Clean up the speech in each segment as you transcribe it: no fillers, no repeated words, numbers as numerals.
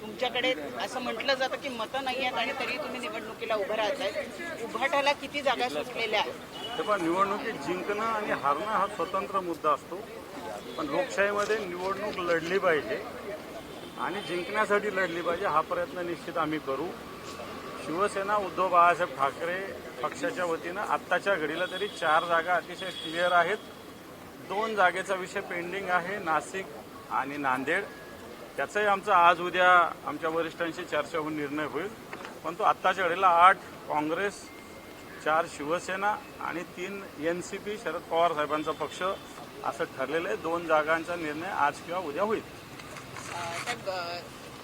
तुमच्याकडे असं म्हटलं जातं की मतं नाही आहेत आणि तरी तुम्ही निवडणुकीला उभं राहताय. उभाटाला किती जागा सुटलेल्या आहेत? तेव्हा निवडणुकीत जिंकणं आणि हारणं हा स्वतंत्र मुद्दा असतो, पण लोकशाहीमध्ये निवडणूक लढली पाहिजे आणि जिंकण्यासाठी लढली पाहिजे. हा प्रयत्न निश्चित आम्ही करू. शिवसेना उद्धव बाळासाहेब ठाकरे पक्षाच्या वतीनं आत्ताच्या घडीला तरी 4 जागा अतिशय क्लिअर आहेत. 2 जागेचा विषय पेंडिंग आहे, नाशिक आणि नांदेड. त्याचंही आमचं आज उद्या आमच्या वरिष्ठांशी चर्चा होऊन निर्णय होईल. परंतु आत्ताच्या घडीला 8 काँग्रेस, 4 शिवसेना आणि 3 NCP शरद पवार साहेबांचा पक्ष असं ठरलेलं आहे. 2 जागांचा निर्णय आज किंवा उद्या होईल.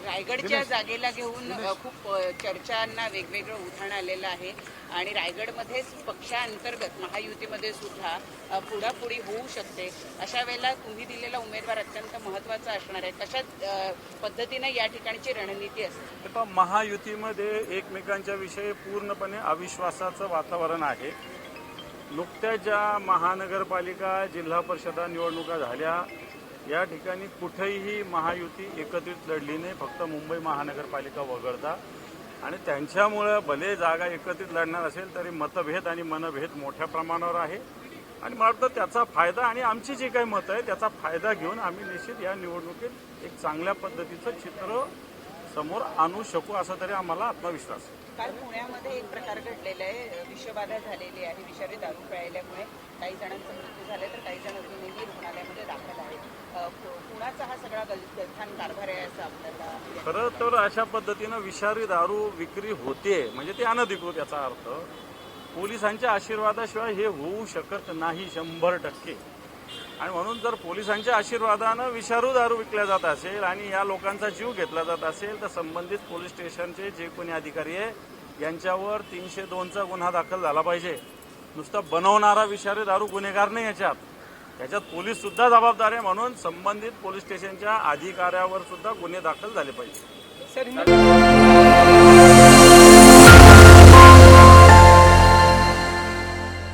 रायगडच्या जागेला घेऊन खूप चर्चांना वेगवेगळं उधाण आलेलं आहे आणि रायगडमध्येच पक्षांतर्गत महायुतीमध्ये सुद्धा पुढापुढी होऊ शकते. अशा वेळेला तुम्ही दिलेला उमेदवार अत्यंत महत्त्वाचा असणार आहे. कशा पद्धतीनं या ठिकाणची रणनीती असते? पण महायुतीमध्ये एकमेकांच्या विषयी पूर्णपणे अविश्वासाचं वातावरण आहे. नुकत्याच ज्या महानगरपालिका जिल्हा परिषदा निवडणुका झाल्या या ठिकाणी कुठेही महायुती एकत्रित लढली नाही, फक्त मुंबई महानगरपालिका वगळता. आणि त्यांच्यामुळे भले जागा एकत्रित लढणार असेल तरी मतभेद आणि मनभेद मोठ्या प्रमाणावर आहे. आणि मला वाटतं त्याचा फायदा आणि आमची जी काही मतं आहे त्याचा फायदा घेऊन आम्ही निश्चित या निवडणुकीत एक चांगल्या पद्धतीचं चित्र समोर आणू शकू असा तरी आम्हाला आत्मविश्वास आहे. काल पुण्यामध्ये एक प्रकार घडलेला आहे, विषबाधा झालेली आहे. विषारी दारू प्यायल्यामुळे काही जणांचा मृत्यू झाला तर काही जण अजूनही रुग्णालयामध्ये दाखल आहेत. पुण्याचा हा सगळा गलथान कारभार आहे असं आपल्याला खरं तर अशा पद्धतीनं विषारी दारू विक्री होते म्हणजे ते अनधिकृत. याचा अर्थ पोलिसांच्या आशीर्वादाशिवाय हे होऊ शकत नाही 100%. आणि म्हणून जर पोलिसांच्या आशीर्वादानं विषारू दारू विकल्या जात असेल आणि या लोकांचा जीव घेतला जात असेल तर संबंधित पोलीस स्टेशनचे जे कोणी अधिकारी आहे यांच्यावर 302चा गुन्हा दाखल झाला पाहिजे. नुसता बनवणारा विषारी दारू गुन्हेगार नाही, त्याच्यात पोलीस सुद्धा जबाबदार आहे. म्हणून संबंधित पोलीस स्टेशनच्या अधिकाऱ्यावर सुद्धा गुन्हे दाखल झाले पाहिजे.